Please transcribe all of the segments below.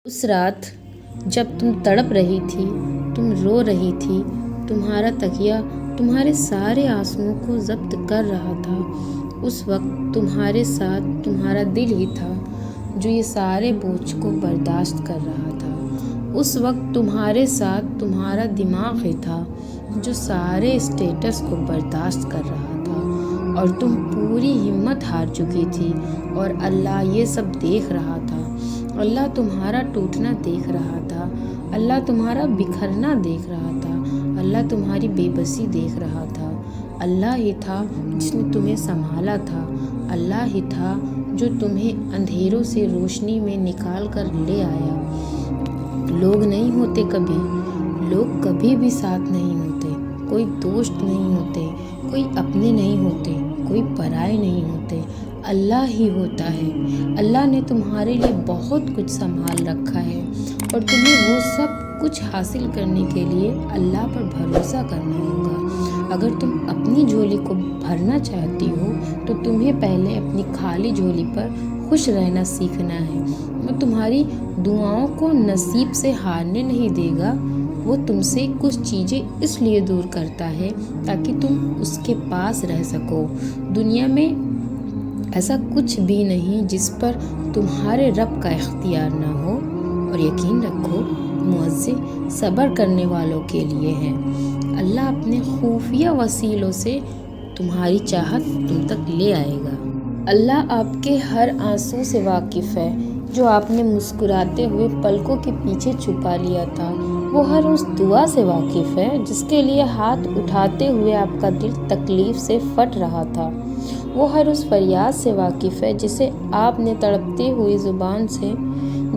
اس رات جب تم تڑپ رہی تھی، تم رو رہی تھی، تمہارا تکیہ تمہارے سارے آنسوؤں کو ضبط کر رہا تھا، اس وقت تمہارے ساتھ تمہارا دل ہی تھا جو یہ سارے بوجھ کو برداشت کر رہا تھا۔ اس وقت تمہارے ساتھ تمہارا دماغ ہی تھا جو سارے اسٹیٹس کو برداشت کر رہا تھا، اور تم پوری ہمت ہار چکی تھی اور اللہ یہ سب دیکھ رہا تھا۔ اللہ تمہارا ٹوٹنا دیکھ رہا تھا، اللہ تمہارا بکھرنا دیکھ رہا تھا، اللہ تمہاری بے بسی دیکھ رہا تھا۔ اللہ ہی تھا جس نے تمہیں سنبھالا تھا، اللہ ہی تھا جو تمہیں اندھیروں سے روشنی میں نکال کر لے آیا۔ لوگ نہیں ہوتے کبھی، لوگ کبھی بھی ساتھ نہیں ہوتے، کوئی دوست نہیں ہوتے، کوئی اپنے نہیں ہوتے، کوئی پرائے نہیں ہوتے، اللہ ہی ہوتا ہے۔ اللہ نے تمہارے لیے بہت کچھ سنبھال رکھا ہے، اور تمہیں وہ سب کچھ حاصل کرنے کے لیے اللہ پر بھروسہ کرنا ہوگا۔ اگر تم اپنی جھولی کو بھرنا چاہتی ہو تو تمہیں پہلے اپنی خالی جھولی پر خوش رہنا سیکھنا ہے۔ وہ تمہاری دعاؤں کو نصیب سے ہارنے نہیں دے گا، وہ تم سے کچھ چیزیں اس لیے دور کرتا ہے تاکہ تم اس کے پاس رہ سکو۔ دنیا میں ایسا کچھ بھی نہیں جس پر تمہارے رب کا اختیار نہ ہو، اور یقین رکھو معاوضے صبر کرنے والوں کے لیے ہیں۔ اللہ اپنے خفیہ وسیلوں سے تمہاری چاہت تم تک لے آئے گا۔ اللہ آپ کے ہر آنسو سے واقف ہے جو آپ نے مسکراتے ہوئے پلکوں کے پیچھے چھپا لیا تھا۔ وہ ہر اس دعا سے واقف ہے جس کے لیے ہاتھ اٹھاتے ہوئے آپ کا دل تکلیف سے پھٹ رہا تھا۔ وہ ہر اس فریاد سے واقف ہے جسے آپ نے تڑپتے ہوئے زبان سے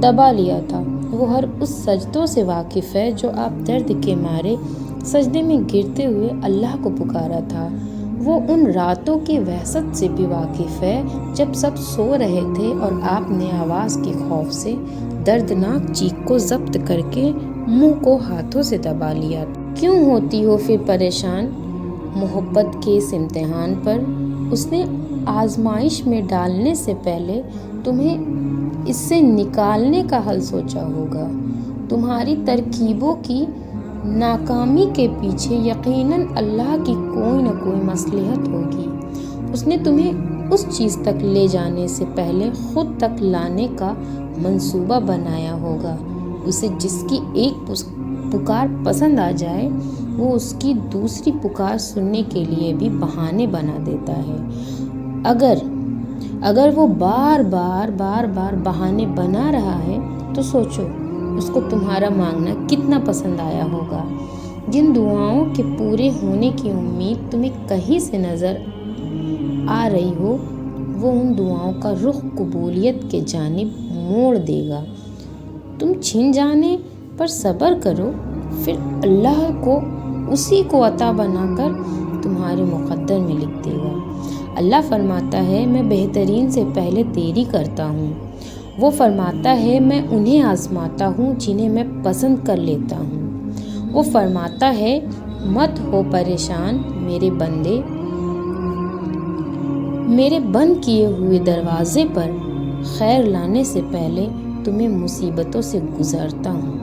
دبا لیا تھا۔ وہ ہر اس سجدوں سے واقف ہے جو آپ درد کے مارے سجدے میں گرتے ہوئے اللہ کو پکارا تھا۔ وہ ان راتوں کی وحشت سے بھی واقف ہے جب سب سو رہے تھے اور آپ نے آواز کے خوف سے دردناک چیخ کو ضبط کر کے منہ کو ہاتھوں سے دبا لیا تھا۔ کیوں ہوتی ہو پھر پریشان محبت کے اس امتحان پر؟ اس نے آزمائش میں ڈالنے سے پہلے تمہیں اس سے نکالنے کا حل سوچا ہوگا۔ تمہاری ترکیبوں کی ناکامی کے پیچھے یقیناً اللہ کی کوئی نہ کوئی مصلحت ہوگی۔ اس نے تمہیں اس چیز تک لے جانے سے پہلے خود تک لانے کا منصوبہ بنایا ہوگا۔ اسے جس کی ایک پکار پسند آ جائے وہ اس کی دوسری پکار سننے کے لیے بھی بہانے بنا دیتا ہے۔ اگر وہ بار بار بہانے بنا رہا ہے تو سوچو اس کو تمہارا مانگنا کتنا پسند آیا ہوگا۔ جن دعاؤں کے پورے ہونے کی امید تمہیں کہیں سے نظر آ رہی ہو، وہ ان دعاؤں کا رخ قبولیت کے جانب موڑ دے گا۔ تم چھن جانے پر صبر کرو، پھر اللہ کو اسی کو عطا بنا کر تمہارے مقدر میں لکھ دے گا۔ اللہ فرماتا ہے میں بہترین سے پہلے تیری کرتا ہوں۔ وہ فرماتا ہے میں انہیں آزماتا ہوں جنہیں میں پسند کر لیتا ہوں۔ وہ فرماتا ہے مت ہو پریشان میرے بندے، میرے بند کیے ہوئے دروازے پر خیر لانے سے پہلے تمہیں مصیبتوں سے گزارتا ہوں۔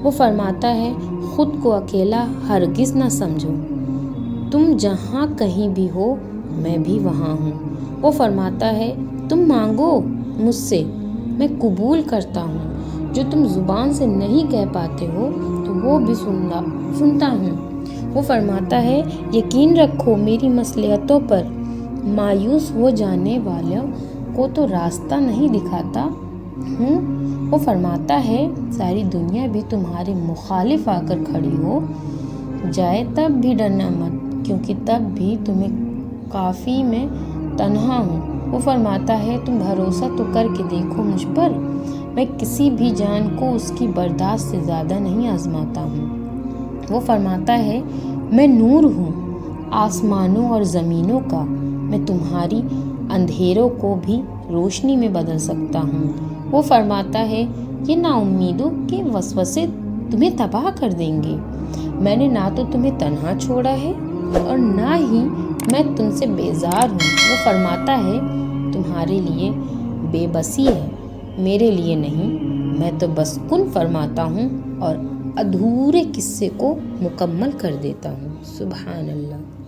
وہ فرماتا ہے خود کو اکیلا ہرگز نہ سمجھو، تم جہاں کہیں بھی ہو میں بھی وہاں ہوں۔ وہ فرماتا ہے تم مانگو مجھ سے میں قبول کرتا ہوں، جو تم زبان سے نہیں کہہ پاتے ہو تو وہ بھی سنتا ہوں۔ وہ فرماتا ہے یقین رکھو میری مصلحتوں پر مایوس ہو جانے والوں کو تو راستہ نہیں دکھاتا ہوں۔ وہ فرماتا ہے ساری دنیا بھی تمہارے مخالف آ کر کھڑی ہو جائے تب بھی ڈرنا مت، کیونکہ تب بھی تمہیں کافی میں تنہا ہوں۔ وہ فرماتا ہے تم بھروسہ تو کر کے دیکھو مجھ پر، میں کسی بھی جان کو اس کی برداشت سے زیادہ نہیں آزماتا ہوں۔ وہ فرماتا ہے میں نور ہوں آسمانوں اور زمینوں کا، میں تمہاری اندھیروں کو بھی روشنی میں بدل سکتا ہوں۔ وہ فرماتا ہے یہ نا امیدوں کے وسوسے تمہیں تباہ کر دیں گے، میں نے نہ تو تمہیں تنہا چھوڑا ہے اور نہ ہی میں تم سے بیزار ہوں۔ وہ فرماتا ہے تمہارے لیے بے بسی ہے، میرے لیے نہیں۔ میں تو بس کن فرماتا ہوں اور ادھورے قصے کو مکمل کر دیتا ہوں۔ سبحان اللہ۔